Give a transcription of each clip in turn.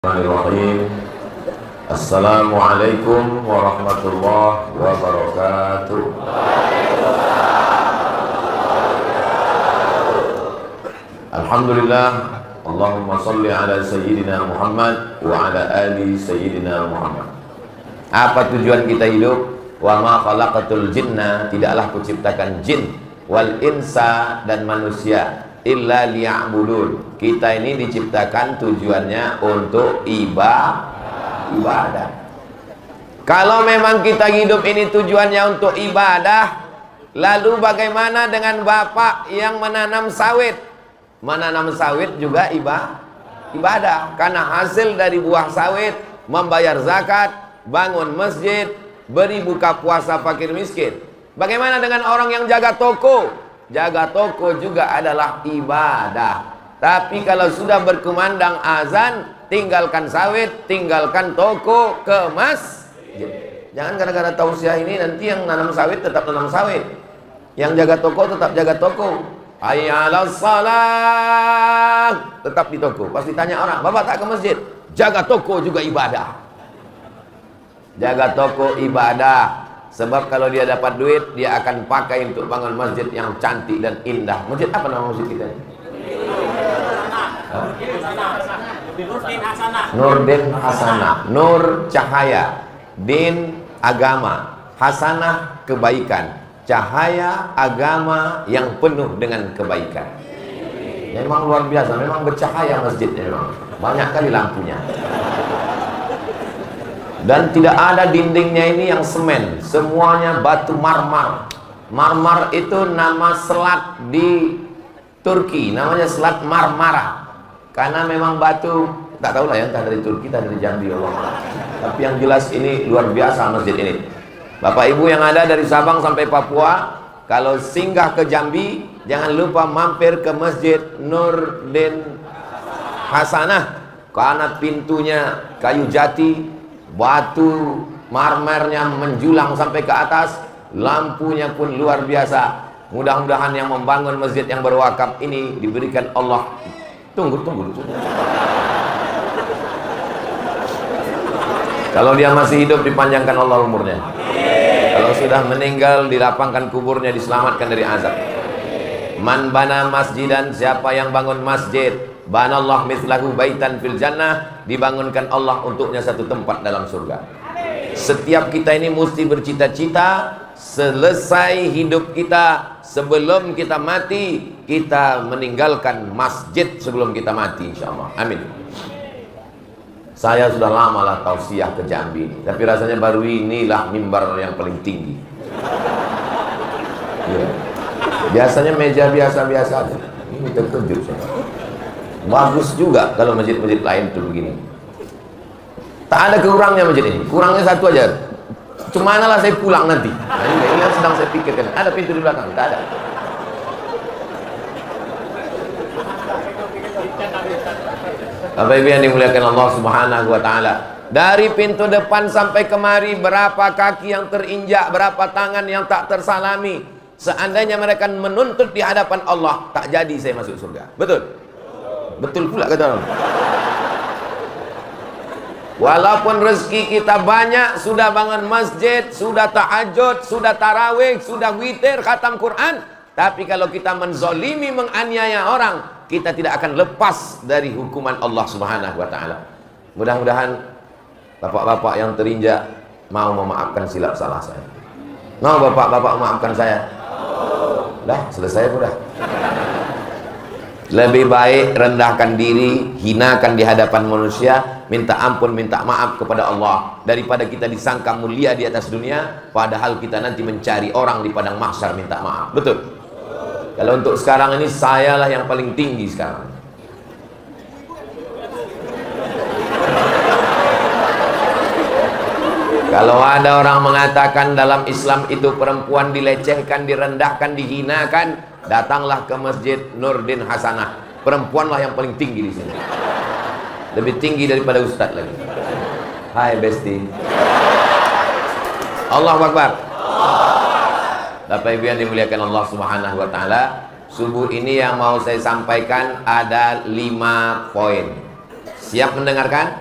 Bismillahirrahmanirrahim. Assalamualaikum warahmatullahi wabarakatuh. Alhamdulillah. Allahumma salli ala Sayyidina Muhammad wa ala ali Sayyidina Muhammad. Apa tujuan kita hidup? Wa ma khalaqatul jinna, tidaklah kuciptakan jin wal insa, dan manusia, illa liya'budun. Kita ini diciptakan tujuannya untuk ibadah. Kalau memang kita hidup ini tujuannya untuk ibadah, lalu bagaimana dengan bapak yang menanam sawit? Menanam sawit juga ibadah, karena hasil dari buah sawit membayar zakat, bangun masjid, beri buka puasa fakir miskin. Bagaimana dengan orang yang jaga toko? Jaga toko juga adalah ibadah. Tapi kalau sudah berkumandang azan, tinggalkan sawit, tinggalkan toko, ke masjid. Jangan gara-gara tausiah ini nanti yang nanam sawit tetap nanam sawit, yang jaga toko tetap jaga toko. Hayya 'alas shalah, tetap di toko. Pasti tanya orang, "Bapak tak ke masjid?" Jaga toko juga ibadah. Jaga toko ibadah. Sebab kalau dia dapat duit, dia akan pakai untuk bangun masjid yang cantik dan indah. Masjid apa nama masjid kita? Nurdin Hasanah. Nur cahaya, din agama, hasanah kebaikan, cahaya agama yang penuh dengan kebaikan. Memang luar biasa, memang bercahaya masjidnya, memang banyak kali lampunya. Dan tidak ada dindingnya ini yang semen, semuanya batu marmar. Marmar itu nama selat di Turki, namanya selat Marmara. Karena memang batu, tak tahu lah ya, entah dari Turki, entah dari Jambi, Allah. Tapi yang jelas ini luar biasa masjid ini. Bapak Ibu yang ada dari Sabang sampai Papua, kalau singgah ke Jambi, jangan lupa mampir ke Masjid Nurdin Hasanah. Karena pintunya kayu jati, batu marmernya menjulang sampai ke atas, lampunya pun luar biasa. Mudah-mudahan yang membangun masjid yang berwakaf ini diberikan Allah. Tunggu. Kalau dia masih hidup, dipanjangkan Allah umurnya. Kalau sudah meninggal, dilapangkan kuburnya, diselamatkan dari azab. Man bana masjidan, siapa yang bangun masjid, banallah mithlahu baitan fil jannah, dibangunkan Allah untuknya satu tempat dalam surga. Setiap kita ini mesti bercita-cita, selesai hidup kita, sebelum kita mati, kita meninggalkan masjid sebelum kita mati, insyaallah. Amin. Saya sudah lama lah tausiah ke Jambi, tapi rasanya baru inilah mimbar yang paling tinggi. Ya. Biasanya meja biasa-biasa aja. Ini terkejut saya. Bagus juga kalau masjid-masjid lain tuh begini. Tak ada kurangnya masjid ini. Kurangnya satu aja. Cemana lah saya pulang nanti. Nah, ini yang sedang saya pikirkan. Ada pintu di belakang? Tak ada. Bapak Ibu yang dimuliakan Allah Subhanahu wa taala, dari pintu depan sampai kemari berapa kaki yang terinjak, berapa tangan yang tak tersalami. Seandainya mereka menuntut di hadapan Allah, tak jadi saya masuk surga. Betul? Betul pula kata orang. Walaupun rezeki kita banyak, sudah bangun masjid, sudah tahajud, sudah tarawih, sudah witir, khatam Quran, tapi kalau kita menzolimi, menganiaya orang, kita tidak akan lepas dari hukuman Allah Subhanahu wa taala. Mudah-mudahan bapak-bapak yang terinjak mau memaafkan silap salah saya. Mau bapak-bapak memaafkan saya? Dah, selesai sudah. Lebih baik rendahkan diri, hinakan di hadapan manusia, minta ampun, minta maaf kepada Allah, daripada kita disangka mulia di atas dunia, padahal kita nanti mencari orang di padang mahsyar minta maaf. Betul? Kalau untuk sekarang ini, sayalah yang paling tinggi sekarang. Kalau ada orang mengatakan dalam Islam itu perempuan dilecehkan, direndahkan, dihinakan, datanglah ke Masjid Nurdin Hasanah. Perempuanlah yang paling tinggi di sini. Lebih tinggi daripada ustadz lagi. Hai Besti. Allahu Akbar. Bapak Ibu yang dimuliakan Allah Subhanahu wa taala, subuh ini yang mau saya sampaikan ada 5 poin. Siap mendengarkan?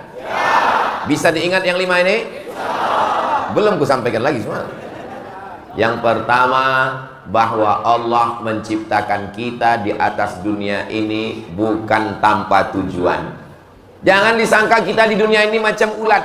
Bisa diingat yang 5 ini? Belum kusampaikan lagi semua. Yang pertama, bahwa Allah menciptakan kita di atas dunia ini bukan tanpa tujuan. Jangan disangka kita di dunia ini macam ulat.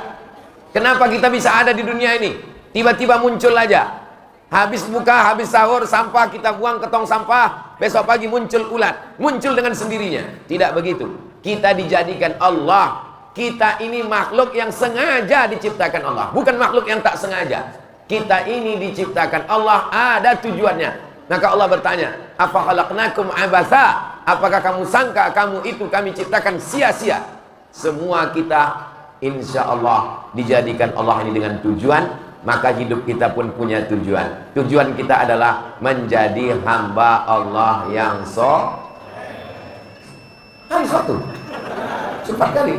Kenapa kita bisa ada di dunia ini? Tiba-tiba muncul aja. Habis buka, habis sahur, sampah kita buang ke tong sampah. Besok pagi muncul ulat. Muncul dengan sendirinya. Tidak begitu. Kita dijadikan Allah. Kita ini makhluk yang sengaja diciptakan Allah. Bukan makhluk yang tak sengaja. Kita ini diciptakan Allah, ada tujuannya. Maka Allah bertanya, apa khalaqnakum abatha? Apakah kamu sangka kamu itu kami ciptakan sia-sia? Semua kita insya Allah dijadikan Allah ini dengan tujuan. Maka hidup kita pun punya tujuan. Tujuan kita adalah menjadi hamba Allah yang hari satu 4 kali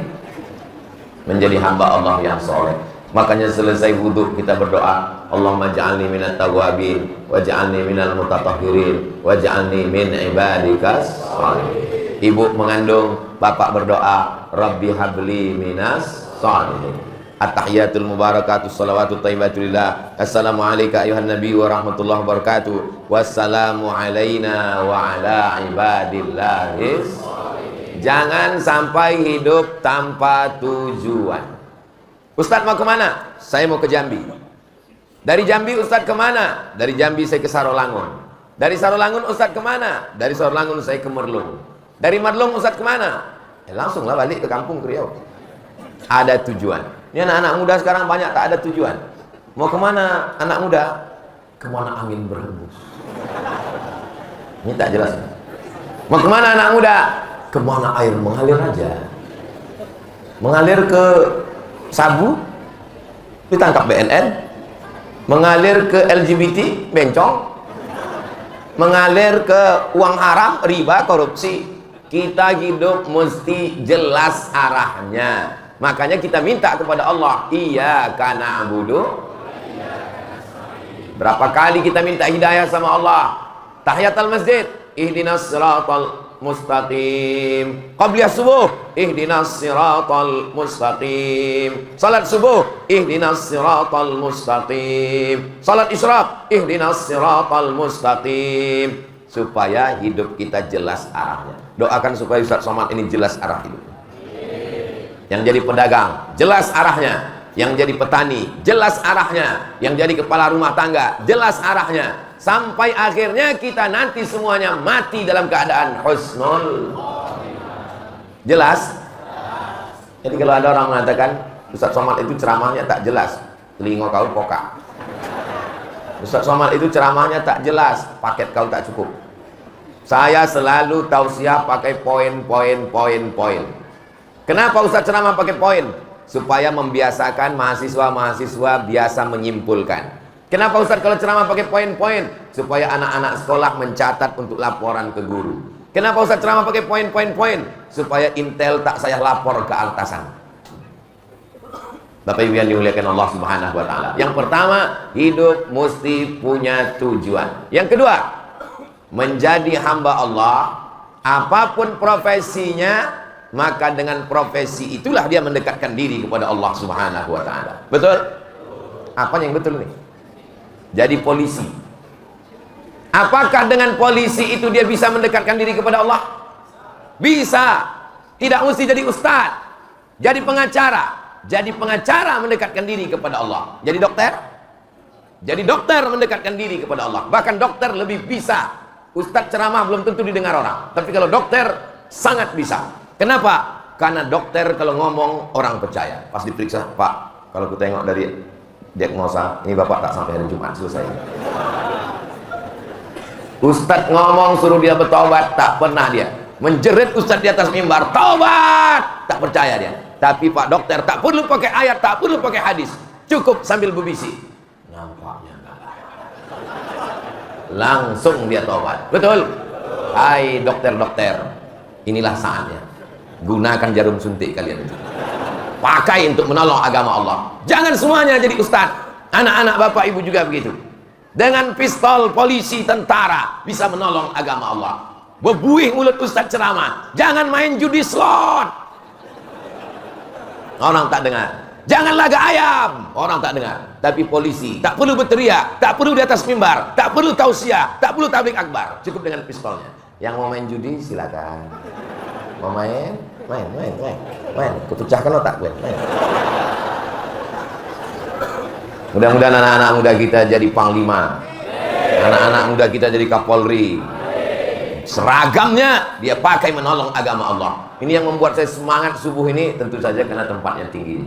menjadi hamba Allah yang soleh. Makanya selesai wudhu kita berdoa, Allahumma ja'alni minat tawabin waj'alni minal mutatahhirin waj'alni min ibadikas shalihin. Ibu mengandung, bapak berdoa, Rabbi habli minas shalihin. At-tahiyatul mubarakatus salawatut thayyibatulillah. Assalamu alayka ayuhan nabi wa rahmatullahi wabarakatuh. Wassalamu alayna wa ala ibadillahis. Jangan sampai hidup tanpa tujuan. Ustadz mau kemana? Saya mau ke Jambi. Dari Jambi Ustadz kemana? Dari Jambi saya ke Sarolangun. Dari Sarolangun Ustadz kemana? Dari Sarolangun saya ke Merlung. Dari Merlung Ustadz kemana? Langsunglah balik ke kampung ke Riau. Ada tujuan. Ini anak-anak muda sekarang banyak tak ada tujuan. Mau kemana anak muda? Kemana angin berhembus. Ini tak jelas. Mau kemana anak muda? Kemana air mengalir aja. Mengalir ke Sabu, ditangkap BNN. Mengalir ke LGBT, bencong. Mengalir ke uang haram, riba, korupsi. Kita hidup mesti jelas arahnya. Makanya kita minta kepada Allah, iyyaka na'budu. Berapa kali kita minta hidayah sama Allah? Tahiyatul masjid, ihdinas siratal mustaqim. Qabliyah subuh, ihdinas siratal mustaqim. Salat subuh, ihdinas siratal mustaqim. Salat isyraq, ihdinas siratal mustaqim. Supaya hidup kita jelas arahnya. Doakan supaya Ustaz Somad ini jelas arah hidup. Yang jadi pedagang, jelas arahnya. Yang jadi petani, jelas arahnya. Yang jadi kepala rumah tangga, jelas arahnya. Sampai akhirnya kita nanti semuanya mati dalam keadaan husnul. Jelas? Jadi kalau ada orang mengatakan Ustaz Somad itu ceramahnya tak jelas, telinga kau pokak. Ustaz Somad itu ceramahnya tak jelas, paket kau tak cukup. Saya selalu tausiah pakai poin. Kenapa Ustaz ceramah pakai poin? Supaya membiasakan mahasiswa-mahasiswa biasa menyimpulkan. Kenapa Ustaz kalau ceramah pakai poin-poin? Supaya anak-anak sekolah mencatat untuk laporan ke guru. Kenapa Ustaz ceramah pakai poin? Supaya intel tak saya lapor ke atasan. Bapak Ibu yang dimuliakan Allah Subhanahu wa taala. Yang pertama, hidup mesti punya tujuan. Yang kedua, menjadi hamba Allah, apapun profesinya, maka dengan profesi itulah dia mendekatkan diri kepada Allah Subhanahu wa taala. Betul? Apa yang betul nih? Jadi polisi. Apakah dengan polisi itu dia bisa mendekatkan diri kepada Allah? Bisa. Tidak mesti jadi ustaz, jadi pengacara. Jadi pengacara mendekatkan diri kepada Allah. Jadi dokter? Jadi dokter mendekatkan diri kepada Allah. Bahkan dokter lebih bisa. Ustaz ceramah belum tentu didengar orang. Tapi kalau dokter sangat bisa. Kenapa? Karena dokter kalau ngomong orang percaya. Pas diperiksa, Pak, kalau kita tengok dari diagnosa, ini Bapak tak sampai hari Jumat selesai. Ustadz ngomong suruh dia bertobat, tak pernah dia. Menjerit Ustadz di atas mimbar, taubat, tak percaya dia. Tapi Pak dokter tak perlu pakai ayat, tak perlu pakai hadis, cukup sambil berbisik. Nampaknya enggak. Langsung dia taubat. Betul? Hai dokter-dokter, inilah saatnya. Gunakan jarum suntik kalian itu. Pakai untuk menolong agama Allah. Jangan semuanya jadi ustaz. Anak-anak bapak ibu juga begitu. Dengan pistol polisi tentara bisa menolong agama Allah. Bebuih mulut ustaz ceramah. Jangan main judi slot. Orang tak dengar. jangan laga ayam, orang tak dengar. Tapi polisi tak perlu berteriak, tak perlu di atas mimbar, tak perlu tausiah, tak perlu tablik akbar, cukup dengan pistolnya. Yang mau main judi silakan, mau main kupecahkan otak gue, main. Mudah-mudahan anak-anak muda kita jadi panglima, anak-anak muda kita jadi kapolri. Seragamnya dia pakai menolong agama Allah. Ini yang membuat saya semangat subuh ini, tentu saja karena tempatnya tinggi.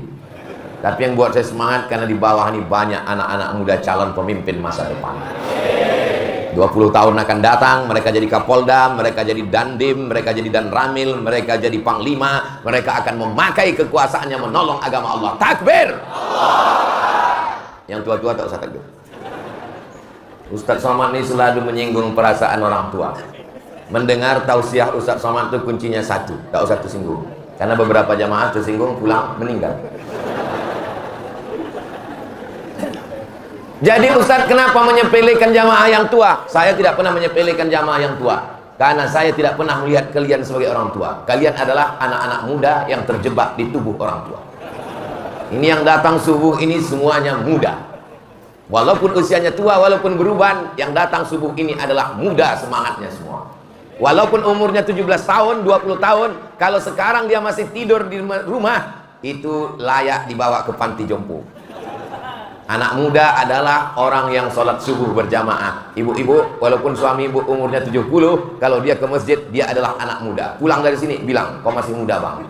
Tapi yang buat saya semangat karena di bawah ini banyak anak-anak muda calon pemimpin masa depan. 20 tahun akan datang, mereka jadi kapolda, mereka jadi dandim, mereka jadi danramil, mereka jadi panglima, mereka akan memakai kekuasaannya menolong agama Allah. Takbir! Yang tua-tua tak usah takbir. Ustaz Somad ini selalu menyinggung perasaan orang tua. Mendengar tausiah Ustaz Somad itu kuncinya satu, tak usah tersinggung. Karena beberapa jamaah tersinggung pulang meninggal. Jadi Ustaz kenapa menyepelekan jamaah yang tua? Saya tidak pernah menyepelekan jamaah yang tua, karena saya tidak pernah melihat kalian sebagai orang tua. Kalian adalah anak-anak muda yang terjebak di tubuh orang tua. Ini yang datang subuh ini semuanya muda. Walaupun usianya tua, walaupun beruban, yang datang subuh ini adalah muda semangatnya semua. Walaupun umurnya 17 tahun, 20 tahun, kalau sekarang dia masih tidur di rumah, itu layak dibawa ke panti jompo. Anak muda adalah orang yang sholat subuh berjamaah. Ibu-ibu, walaupun suami ibu umurnya 70, kalau dia ke masjid, dia adalah anak muda. Pulang dari sini, bilang, kau masih muda bang.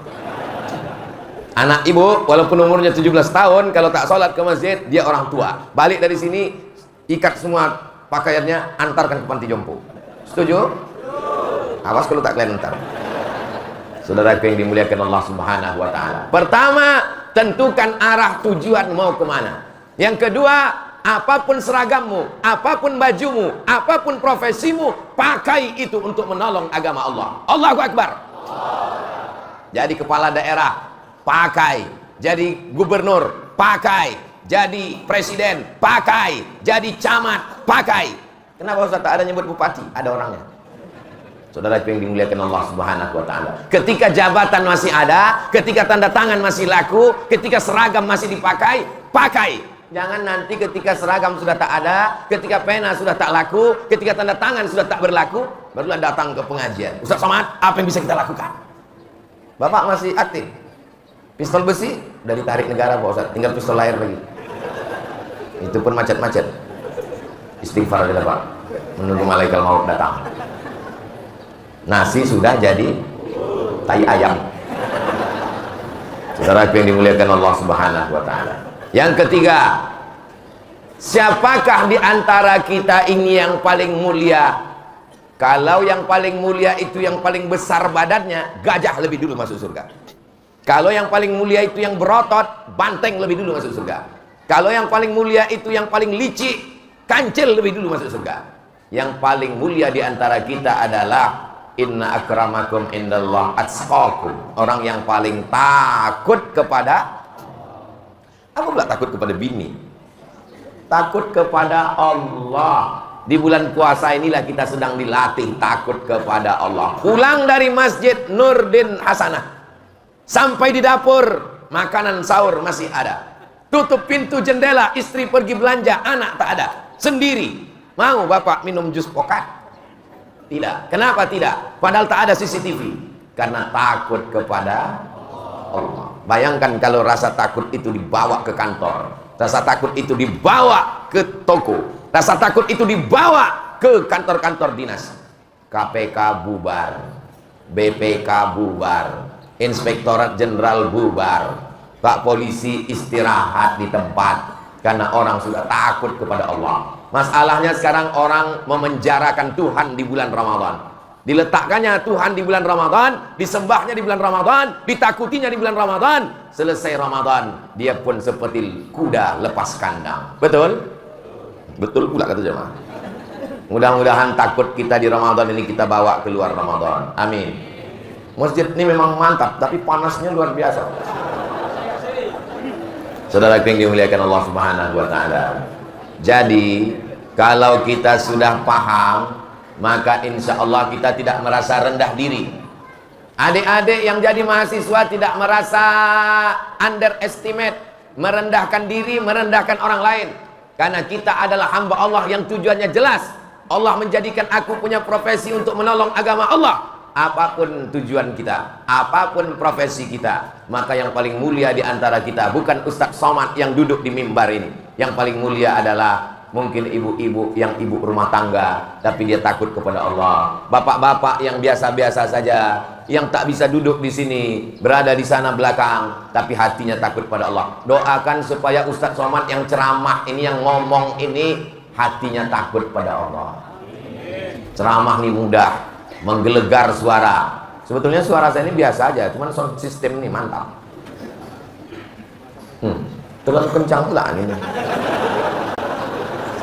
Anak ibu, walaupun umurnya 17 tahun, kalau tak sholat ke masjid, dia orang tua. Balik dari sini, ikat semua pakaiannya, antarkan ke panti jompo. Setuju? Awas kalau tak kalian antar. Saudara yang dimuliakan Allah Subhanahu wa Ta'ala. Pertama, tentukan arah tujuan mau kemana. Yang kedua, apapun seragammu, apapun bajumu, apapun profesimu, pakai itu untuk menolong agama Allah. Allahu Akbar. Jadi kepala daerah, pakai. Jadi gubernur, pakai. Jadi presiden, pakai. Jadi camat, pakai. Kenapa Ustaz tak ada nyebut bupati? Ada orangnya. Saudara yang dimuliakan Allah Subhanahu wa Ta'ala. Ketika jabatan masih ada, ketika tanda tangan masih laku, ketika seragam masih dipakai, pakai. Jangan nanti ketika seragam sudah tak ada, ketika pena sudah tak laku, ketika tanda tangan sudah tak berlaku, barulah datang ke pengajian. Ustaz Somad, apa yang bisa kita lakukan? Bapak masih aktif. Pistol besi udah ditarik negara Pak Ustaz, tinggal pistol air lagi. Itu pun macet-macet. Istighfar aja Pak, menunggu malaikat maut datang. Nasi sudah jadi tai ayam. Saudara yang dimuliakan Allah Subhanahu wa Ta'ala. Yang ketiga, siapakah di antara kita ini yang paling mulia? Kalau yang paling mulia itu yang paling besar badannya, gajah lebih dulu masuk surga. Kalau yang paling mulia itu yang berotot, banteng lebih dulu masuk surga. Kalau yang paling mulia itu yang paling licik, kancil lebih dulu masuk surga. Yang paling mulia di antara kita adalah inna akramakum indallah atqakum. Orang yang paling takut kepada apa pula takut kepada bini? Takut kepada Allah. Di bulan puasa inilah kita sedang dilatih takut kepada Allah. Pulang dari masjid Nurdin Hasanah, sampai di dapur makanan sahur masih ada. Tutup pintu jendela, istri pergi belanja, anak tak ada, sendiri. Mau bapak minum jus pokat? Tidak. Kenapa tidak? Padahal tak ada CCTV. Karena takut kepada Allah. Bayangkan kalau rasa takut itu dibawa ke kantor, rasa takut itu dibawa ke toko, rasa takut itu dibawa ke kantor-kantor dinas. KPK bubar, BPK bubar, Inspektorat Jenderal bubar, Pak Polisi istirahat di tempat, karena orang sudah takut kepada Allah. Masalahnya sekarang orang memenjarakan Tuhan di bulan Ramadan. Diletakkannya Tuhan di bulan Ramadan, disembahnya di bulan Ramadan, ditakutinya di bulan Ramadan. Selesai Ramadan, dia pun seperti kuda lepas kandang. Betul? Betul pula kata jemaah. Mudah-mudahan takut kita di Ramadan ini kita bawa keluar Ramadan. Amin. Masjid ini memang mantap, tapi panasnya luar biasa. Saudara yang dimuliakan Allah Subhanahu wa Ta'ala. Jadi, kalau kita sudah paham, maka insya Allah kita tidak merasa rendah diri. Adik-adik yang jadi mahasiswa tidak merasa underestimate, merendahkan diri, merendahkan orang lain. Karena kita adalah hamba Allah yang tujuannya jelas. Allah menjadikan aku punya profesi untuk menolong agama Allah. Apapun tujuan kita, apapun profesi kita, maka yang paling mulia di antara kita bukan Ustadz Somad yang duduk di mimbar ini. Yang paling mulia adalah mungkin ibu-ibu yang ibu rumah tangga, tapi dia takut kepada Allah. Bapak-bapak yang biasa-biasa saja, yang tak bisa duduk di sini, berada di sana belakang, tapi hatinya takut pada Allah. Doakan supaya Ustadz Somad yang ceramah ini, yang ngomong ini, hatinya takut pada Allah. Ceramah ini mudah, menggelegar suara. Sebetulnya suara saya ini biasa aja, cuman sound system ini mantap. Terlalu kencang pula ini.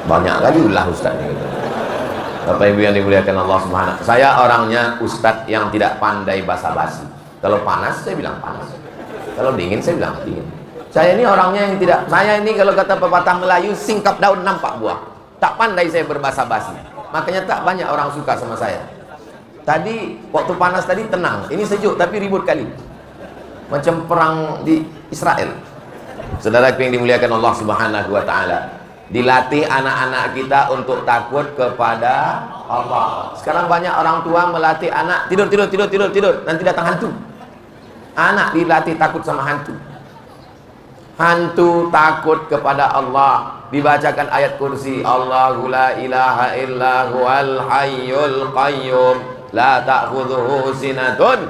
Banyak kali ulah Ustaz ini. Bapak Ibu yang dimuliakan Allah Subhanahu. Saya orangnya Ustadz yang tidak pandai basa-basi. Kalau panas saya bilang panas. Kalau dingin saya bilang dingin. Saya ini orangnya yang tidak. Saya ini kalau kata pepatah Melayu, singkap daun nampak buah. Tak pandai saya berbasa-basi. Makanya tak banyak orang suka sama saya. Tadi waktu panas tadi tenang. Ini sejuk tapi ribut kali. Macam perang di Israel. Saudaraku yang dimuliakan Allah Subhanahu wa taala. Dilatih anak-anak kita untuk takut kepada Allah. Sekarang banyak orang tua melatih anak tidur, nanti datang hantu. Anak dilatih takut sama hantu. Hantu takut kepada Allah. Dibacakan ayat kursi, Allahu la ilaha illa huwal hayyul qayyum la ta'khudhuhu sinatun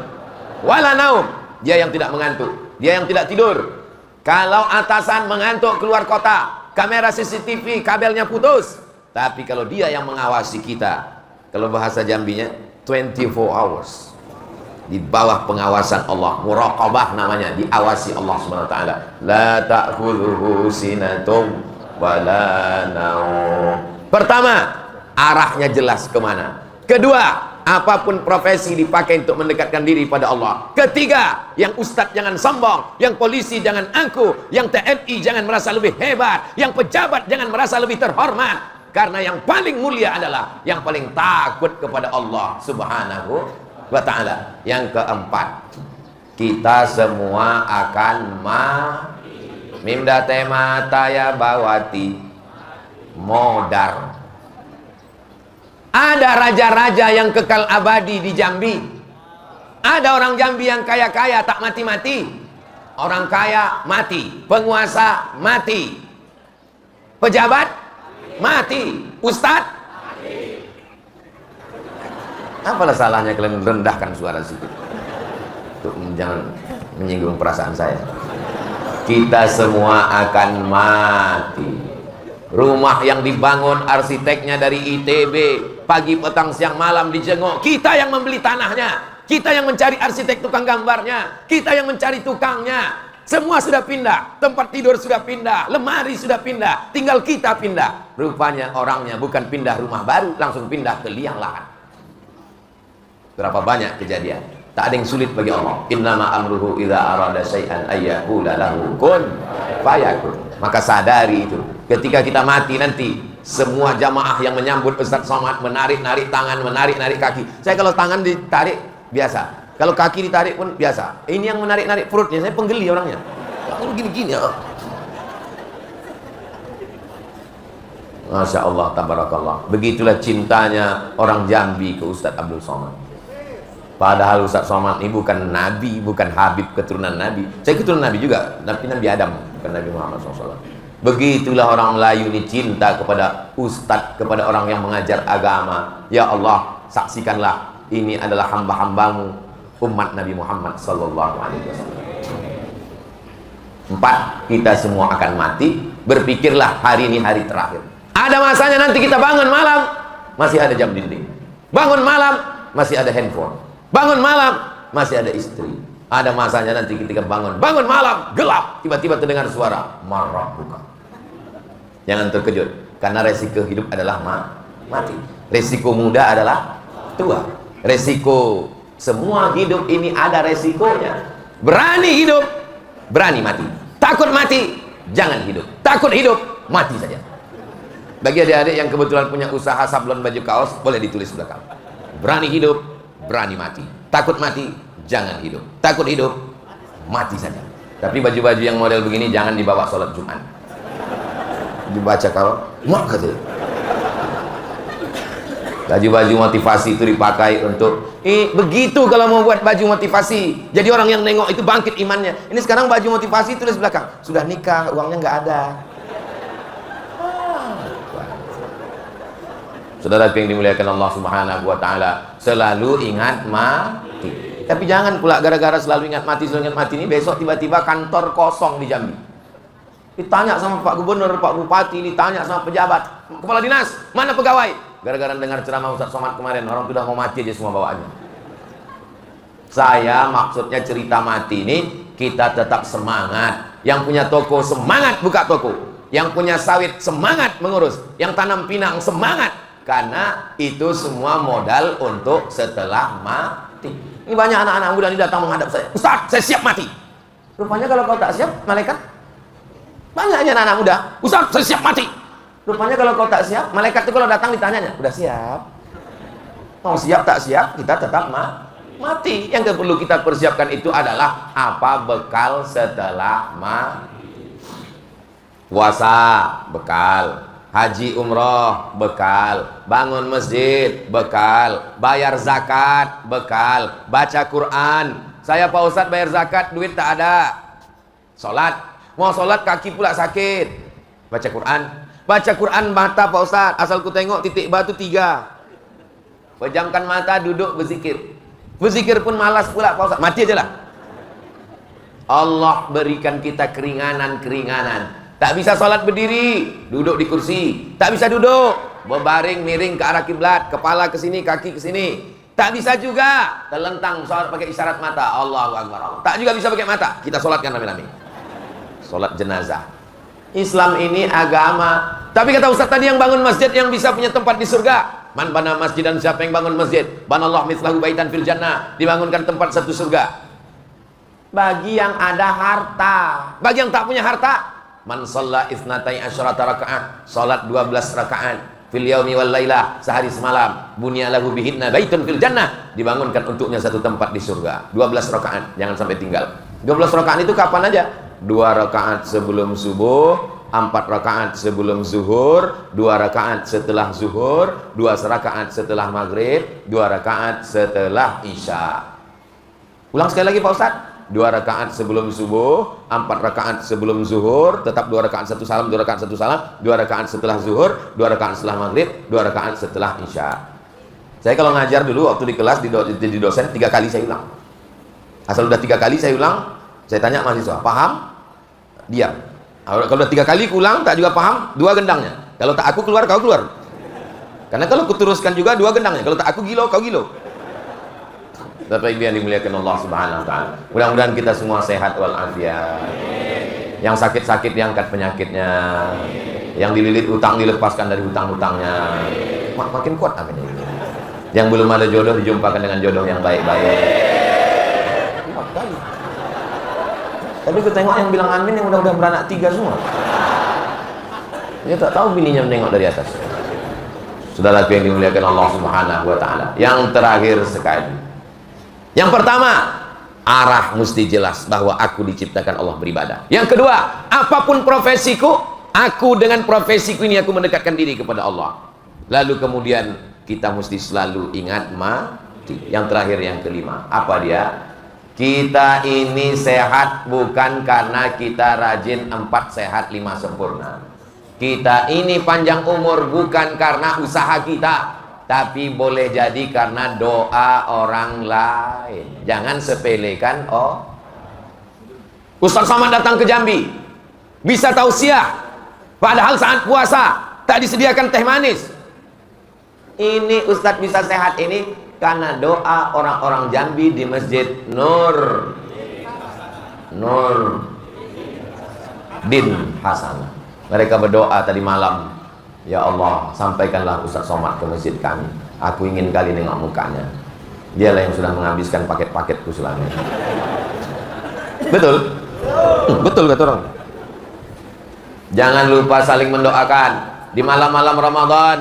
wala naum. Dia yang tidak mengantuk, dia yang tidak tidur. Kalau atasan mengantuk keluar kota, kamera CCTV kabelnya putus. Tapi kalau dia yang mengawasi kita, kalau bahasa Jambinya 24 hours di bawah pengawasan Allah, muraqabah namanya, diawasi Allah Subhanahu wa taala. La ta'khudhuhu sinatun wala naum. Pertama, arahnya jelas kemana. Kedua, apapun profesi dipakai untuk mendekatkan diri pada Allah. Ketiga, yang ustadz jangan sombong, yang polisi jangan angkuh, yang TNI jangan merasa lebih hebat, yang pejabat jangan merasa lebih terhormat. Karena yang paling mulia adalah yang paling takut kepada Allah Subhanahu wa ta'ala. Yang keempat, kita semua akan mimda tema taya bawati modar. Ada raja-raja yang kekal abadi di Jambi. Ada orang Jambi yang kaya-kaya tak mati-mati. Orang kaya mati, penguasa mati, pejabat mati, ustadz mati. Apalah salahnya kalian rendahkan suara situ? Jangan menyinggung perasaan saya. Kita semua akan mati. Rumah yang dibangun arsiteknya dari ITB, pagi petang siang malam dijenguk, kita yang membeli tanahnya, kita yang mencari arsitek tukang gambarnya, kita yang mencari tukangnya. Semua sudah pindah, tempat tidur sudah pindah, lemari sudah pindah, tinggal kita pindah. Rupanya orangnya bukan pindah rumah baru, langsung pindah ke liang lahat. Berapa banyak kejadian. Tak ada yang sulit bagi Allah. Innama amruhu idza arada syai'an ayyaqula lahu kun fayakun. Maka sadari itu. Ketika kita mati nanti, semua jamaah yang menyambut Ustadz Somad menarik-narik tangan, menarik-narik kaki. Saya kalau tangan ditarik biasa, kalau kaki ditarik pun biasa. Ini yang menarik-narik perutnya, saya penggeli orangnya. Kalau gini-gini ya. Masya Allah, tabarakallah. Begitulah cintanya orang Jambi ke Ustadz Abdul Somad. Padahal Ustadz Somad ini bukan Nabi, bukan Habib keturunan Nabi. Saya keturunan Nabi juga, Nabi Adam, bukan Nabi Muhammad SAW. Begitulah orang Melayu ini cinta kepada Ustadz, kepada orang yang mengajar agama. Ya Allah, saksikanlah ini adalah hamba-hambamu, umat Nabi Muhammad SAW. 4. Kita semua akan mati. Berpikirlah hari ini hari terakhir. Ada masanya nanti kita bangun malam, masih ada jam dinding. Bangun malam, masih ada handphone. Bangun malam, masih ada istri. Ada masanya nanti ketika bangun malam, gelap, tiba-tiba terdengar suara marah buka. Jangan terkejut, karena resiko hidup adalah mati. Resiko muda adalah tua. Resiko semua hidup ini ada resikonya. Berani hidup, berani mati. Takut mati, jangan hidup. Takut hidup, mati saja. Bagi adik-adik yang kebetulan punya usaha sablon baju kaos, boleh ditulis belakang. Berani hidup, berani mati. Takut mati, jangan hidup. Takut hidup, mati saja. Tapi baju-baju yang model begini jangan dibawa sholat Jumat. Dibaca kalau mak katanya. Baju-baju motivasi itu dipakai untuk begitu kalau mau buat baju motivasi. Jadi orang yang nengok itu bangkit imannya. Ini sekarang baju motivasi tulis belakang, sudah nikah, uangnya nggak ada. Saudara yang dimuliakan Allah Subhanahu wa taala, selalu ingat mati. Tapi jangan pula gara-gara selalu ingat mati ini besok tiba-tiba kantor kosong di Jambi. Ditanya sama Pak Gubernur, Pak Bupati, ditanya sama pejabat, kepala dinas, mana pegawai? Gara-gara dengar ceramah Ustaz Somad kemarin, orang sudah mau mati aja semua bawaannya. Saya maksudnya cerita mati ini, kita tetap semangat. Yang punya toko semangat buka toko. Yang punya sawit semangat mengurus. Yang tanam pinang semangat. Karena itu semua modal untuk setelah mati. Ini banyak anak-anak muda ini datang menghadap saya. Ustaz, saya siap mati. Rupanya kalau kau tak siap, malaikat. Banyaknya anak-anak muda. Ustaz, saya siap mati. Rupanya kalau kau tak siap, malaikat itu kalau datang ditanyanya, udah siap? Mau siap tak siap, kita tetap mati. Yang perlu kita persiapkan itu adalah apa bekal setelah mati. Puasa, bekal. Haji umroh, bekal. Bangun masjid, bekal. Bayar zakat, bekal. Baca Quran. Saya Pak Ustadz bayar zakat, duit tak ada. Sholat, mau sholat kaki pula sakit. Baca Quran. Baca Quran mata Pak Ustadz, asal ku tengok titik batu 3. Pejamkan mata, duduk berzikir. Berzikir pun malas pula Pak Ustadz, mati aja lah. Allah berikan kita keringanan-keringanan. Tak bisa sholat berdiri, duduk di kursi. Tak bisa duduk, berbaring miring ke arah kiblat, kepala ke sini, kaki ke sini. Tak bisa juga terlentang sholat pakai isyarat mata. Allahu Akbar. Tak juga bisa pakai mata. Kita sholatkan rame-rame. Sholat jenazah. Islam ini agama. Tapi kata Ustaz tadi, yang bangun masjid yang bisa punya tempat di surga. Man bana masjid, dan siapa yang bangun masjid, banallahu mithlahu baitan fil jannah, dibangunkan tempat satu surga. Bagi yang ada harta. Bagi yang tak punya harta, man shalla itsnatai asyrata rakaat, salat 12 rakaat fil yaumi wal lailah, sehari semalam, bunya lahu bihinna baitun fil jannah, dibangunkan untuknya satu tempat di surga. 12 rakaat, jangan sampai tinggal. 12 rakaat itu kapan aja? 2 rakaat sebelum subuh, 4 rakaat sebelum zuhur, 2 rakaat setelah zuhur, 2 rakaat setelah maghrib, 2 rakaat setelah isya. Ulang sekali lagi Pak Ustaz. 2 rakaat sebelum subuh, 4 rakaat sebelum zuhur, tetap 2 rakaat satu salam, 2 rakaat satu salam, 2 rakaat setelah zuhur, 2 rakaat setelah maghrib, 2 rakaat setelah isya. Saya kalau ngajar dulu waktu di kelas di dosen 3 kali saya ulang. Asal udah 3 kali saya ulang, saya tanya mahasiswa, paham? Diam. Kalau udah 3 kali ulang tak juga paham, 2 gendangnya. Kalau tak aku keluar, kau keluar. Karena kalau kuteruskan juga 2 gendangnya. Kalau tak aku gilo, kau gilo. Bapak Ibu yang dimuliakan Allah Subhanahu wa taala. Mudah-mudahan kita semua sehat walafiat. Yang sakit-sakit diangkat penyakitnya. Yang dililit utang dilepaskan dari hutang-hutangnya. Makin kuat amin. Yang belum ada jodoh dijumpakan dengan jodoh yang baik-baik. Tapi aku tengok yang bilang amin yang udah beranak 3 semua. Dia tak tahu bininya menengok dari atas. Saudara yang dimuliakan Allah Subhanahu wa taala. Yang terakhir sekali. Yang pertama, arah mesti jelas bahwa aku diciptakan Allah beribadah. Yang kedua, apapun profesiku, aku dengan profesiku ini aku mendekatkan diri kepada Allah. Lalu kemudian kita mesti selalu ingat mati. Yang terakhir, yang kelima, apa dia? Kita ini sehat bukan karena kita rajin 4 sehat 5 sempurna. Kita ini panjang umur bukan karena usaha kita, tapi boleh jadi karena doa orang lain. Jangan sepelekan. Ustaz Somad datang ke Jambi, bisa tausiah, padahal saat puasa tak disediakan teh manis. Ini Ustaz bisa sehat ini karena doa orang-orang Jambi di Masjid Nur Din Hasan. Mereka berdoa tadi malam, ya Allah, sampaikanlah Ustaz Somad ke masjid kami. Aku ingin kali nengok mukanya. Dialah yang sudah menghabiskan paket-paketku selama ini. Betul? Betul kata orang. Jangan lupa saling mendoakan. Di malam-malam Ramadan,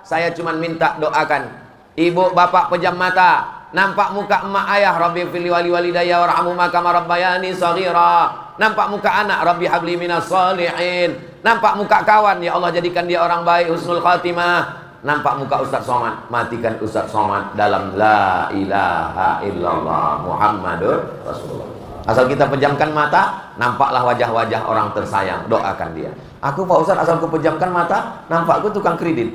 saya cuma minta doakan. Ibu bapak pejam mata, nampak muka emak ayah, Rabbi fili wali walidayya warhamhuma kama rabbayani shaghira. nampak muka anak, Rabbi habli minas sholihin, nampak muka kawan, ya Allah jadikan dia orang baik, husnul khatimah. Nampak muka Ustaz Somad, matikan Ustaz Somad dalam la ilaha illallah Muhammadur Rasulullah. Asal kita pejamkan mata, nampaklah wajah-wajah orang tersayang, doakan dia. Aku Pak Ustaz, asal aku pejamkan mata, nampakku tukang kredit.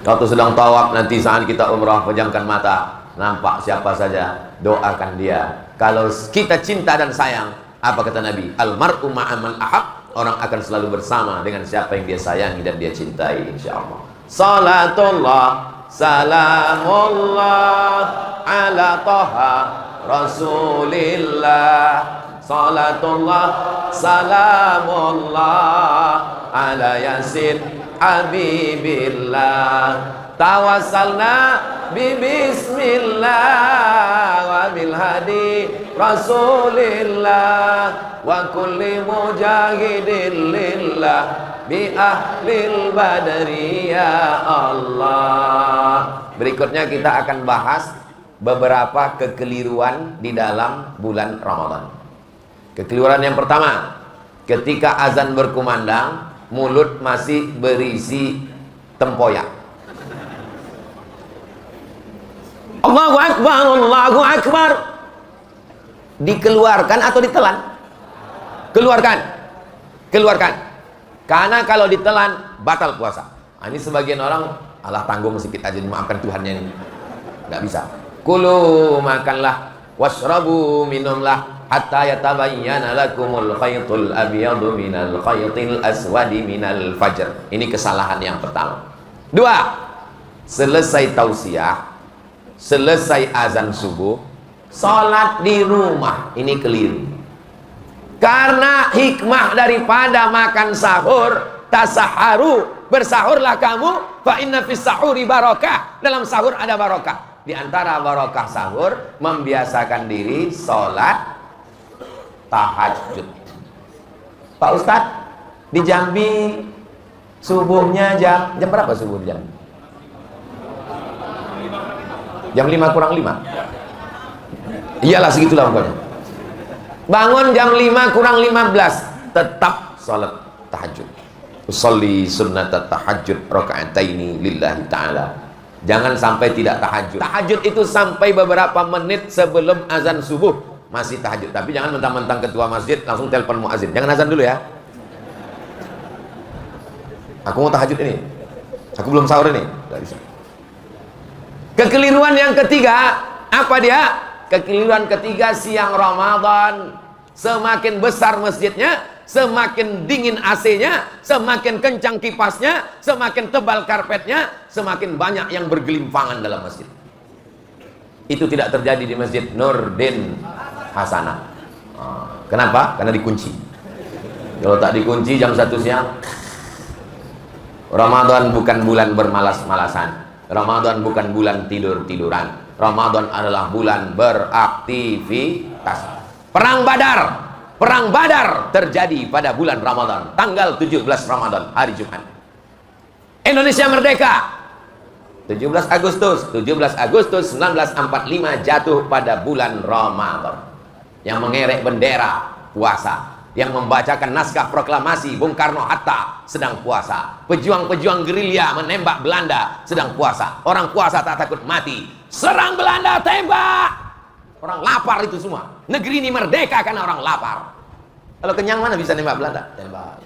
Waktu sedang tawaf, nanti saat kita umrah, pejamkan mata, nampak siapa saja, doakan dia. Kalau kita cinta dan sayang, apa kata Nabi? Almar'u ma'aman ahab, orang akan selalu bersama dengan siapa yang dia sayangi dan dia cintai, insyaallah. Salatullah, salamullah ala Taha Rasulillah. Salatullah, salamullah ala Yasin Habibillah. Tawassalna bi bismillah wa bil hadi Rasulillah wa kulli mujahidin lillah bi ahlil badri ya Allah. Berikutnya kita akan bahas beberapa kekeliruan di dalam bulan Ramadan. Kekeliruan yang pertama, ketika azan berkumandang, mulut masih berisi tempoyak. Allahu Akbar, Allahu Akbar. Dikeluarkan atau ditelan? Keluarkan. Keluarkan. Karena kalau ditelan, batal puasa. Nah, ini sebagian orang, Allah tanggung sedikit aja, dimaafkan Tuhannya ini. Nggak bisa. Kulu, makanlah. Washrabu, minumlah. Hatta yatabayyana lakumul khaytul abyadu minal khaytil aswadi minal fajr. Ini kesalahan yang pertama. Dua, selesai tausiah, selesai azan subuh, sholat di rumah. Ini keliru. Karena hikmah daripada makan sahur, tasaharu, bersahurlah kamu, fa inna fis sahuri barakah. Dalam sahur ada barakah. Di antara barakah sahur, membiasakan diri sholat tahajud. Pak Ustadz, di Jambi subuhnya jam berapa subuh di Jambi? Jam 5 kurang 5. Iyalah segitulah pokoknya. Bangun jam 5 kurang 15, tetap salat tahajud. Usolli sunnat tahajud raka'ataini lillahi ta'ala. Jangan sampai tidak tahajud. Tahajud itu sampai beberapa menit sebelum azan subuh masih tahajud. Tapi jangan mentang-mentang ketua masjid langsung telepon muazin. Jangan azan dulu ya. Aku mau tahajud ini. Aku belum sahur ini. Nggak bisa. Kekeliruan yang ketiga, apa dia? Kekeliruan ketiga, siang Ramadan semakin besar masjidnya, semakin dingin AC-nya, semakin kencang kipasnya, semakin tebal karpetnya, semakin banyak yang bergelimpangan dalam masjid. Itu tidak terjadi di Masjid Nurdin Hasanah. Kenapa? Karena dikunci. Kalau tak dikunci jam 1 siang, Ramadan bukan bulan bermalas-malasan. Ramadan bukan bulan tidur-tiduran. Ramadan adalah bulan beraktivitas. Perang Badar terjadi pada bulan Ramadan, tanggal 17 Ramadan, hari Jumat. Indonesia merdeka 17 Agustus 1945 jatuh pada bulan Ramadan. Yang mengerek bendera puasa, yang membacakan naskah proklamasi Bung Karno Hatta sedang puasa. Pejuang-pejuang gerilya menembak Belanda sedang puasa. Orang puasa tak takut mati. Serang Belanda, tembak. Orang lapar itu semua. Negeri ini merdeka karena orang lapar. Kalau kenyang mana bisa nembak Belanda? Tembak.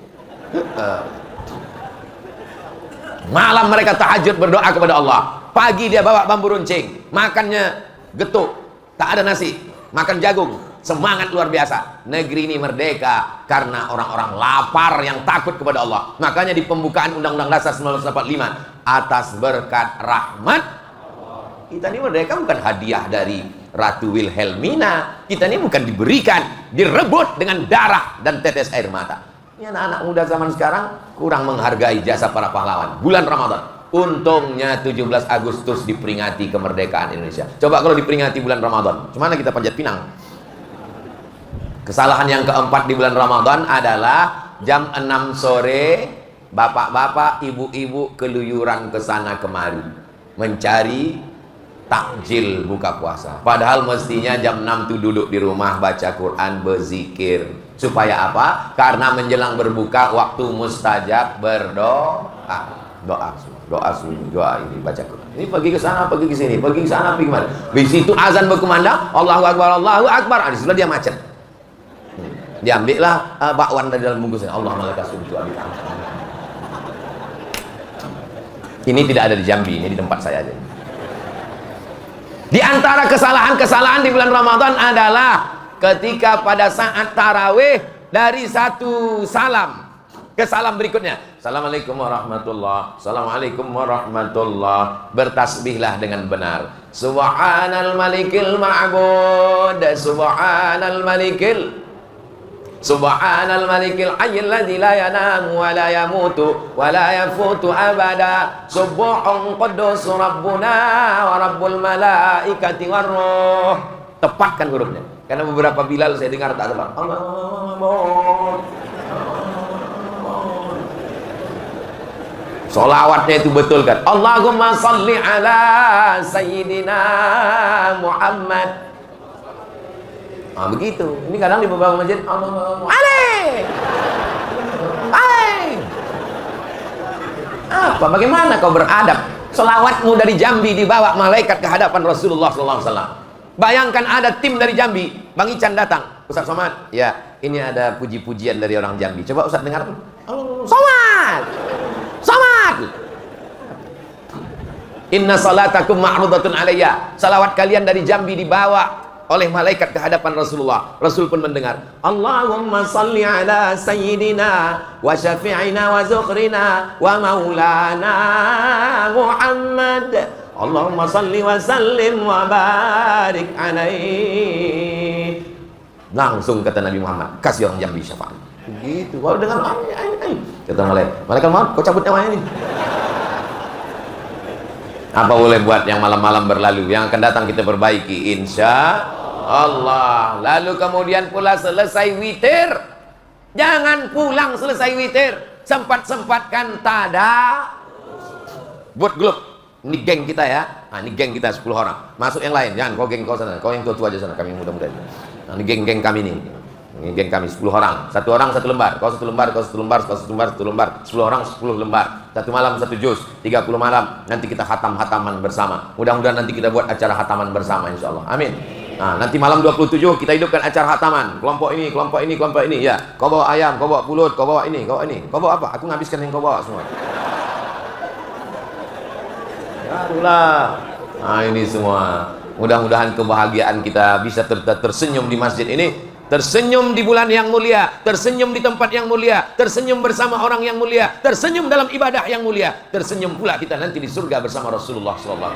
Malam mereka tahajud berdoa kepada Allah. Pagi dia bawa bambu runcing, makannya getuk, tak ada nasi, makan jagung. Semangat luar biasa. Negeri ini merdeka karena orang-orang lapar yang takut kepada Allah. Makanya di pembukaan Undang-Undang Dasar 1945, atas berkat rahmat, kita ini merdeka bukan hadiah dari Ratu Wilhelmina. Kita ini bukan diberikan, direbut dengan darah dan tetes air mata. Ini anak-anak muda zaman sekarang kurang menghargai jasa para pahlawan. Bulan Ramadan, untungnya 17 Agustus diperingati kemerdekaan Indonesia. Coba kalau diperingati bulan Ramadan, gimana kita panjat pinang? Kesalahan yang keempat di bulan Ramadan adalah jam 6 sore bapak-bapak, ibu-ibu keluyuran ke sana kemari mencari takjil buka puasa. Padahal mestinya jam 6 tuh duduk di rumah baca Quran, berzikir. Supaya apa? Karena menjelang berbuka waktu mustajab berdoa. Doa ini baca Quran. Ini pergi ke sana, pergi ke sini, pergi ke sana, pergi kemana. Di situ azan berkumandang, Allahu Akbar, Allahu Akbar. Di sebelah dia macet. Diambillah bakwan dari dalam bungkusnya. Allahumma lakal sujud. Ini tidak ada di Jambi, ini di tempat saya aja. Di antara kesalahan-kesalahan di bulan Ramadan adalah ketika pada saat tarawih dari satu salam ke salam berikutnya. Assalamualaikum warahmatullah. Assalamualaikum warahmatullah. Bertasbihlah dengan benar. Subhanal malikil ma'bud. Subhanal malikil hayyil ladzi la yanamu wa la yamutu wa la yafutu abada. Subbuhun quddus rabbuna wa rabbul malaikati war ruh. Tepatkan hurufnya. Karena beberapa Bilal saya dengar tak tepat. Solawatnya itu betul kan? Allahumma salli ala sayyidina Muhammad. Ah begitu. Ini kadang di beberapa masjid apa? Bagaimana kau beradab? Selawatmu dari Jambi dibawa malaikat ke hadapan Rasulullah SAW. Bayangkan ada tim dari Jambi. Bang Ican datang. Ustaz Somad. Ya, ini ada puji-pujian dari orang Jambi. Coba Ustaz dengar. Somad. Inna salatakum ma'rudatun alayya. Salawat kalian dari Jambi dibawa oleh malaikat ke hadapan Rasulullah. Rasul pun mendengar. Allahumma salli ala sayyidina wa syafi'ina wa zukhrina wa maulana Muhammad. Allahumma salli wa sallim wa barik alaihi. Langsung kata Nabi Muhammad, kasih orang Jambi syafaat. Begitu. Kalau dengan kata malaikat maaf, kau cabut nyawanya nih. Apa boleh buat yang malam-malam berlalu, yang akan datang kita perbaiki insya Allah. Lalu kemudian pula selesai witir, jangan pulang selesai witir, sempat-sempatkan tada buat grup. Ini geng kita ya. Nah, ini geng kita 10 orang. Masuk yang lain, jangan kau geng kau sana, kau yang tua-tua aja sana, kami yang muda-muda. Nah, ini geng-geng kami nih. Ini geng kami 10 orang. Satu orang 1 lembar, kau 1 lembar, kau 1 lembar, kau 1 lembar, 1 lembar. 10 orang 10 lembar. 1 malam 1 juz, 30 malam. Nanti kita hatam-hataman bersama. Mudah-mudahan nanti kita buat acara hataman bersama insyaallah. Amin. Nah, nanti malam 27 kita hidupkan acara hataman. Kelompok ini, kelompok ini, kelompok ini ya. Kau bawa ayam, kau bawa pulut, kau bawa ini, kau bawa ini. Kau bawa apa? Aku ngabiskan yang kau bawa semua. Yalah. Nah, ini semua. Mudah-mudahan kebahagiaan kita bisa tersenyum di masjid ini. Tersenyum di bulan yang mulia, tersenyum di tempat yang mulia, tersenyum bersama orang yang mulia, tersenyum dalam ibadah yang mulia, tersenyum pula kita nanti di surga bersama Rasulullah SAW.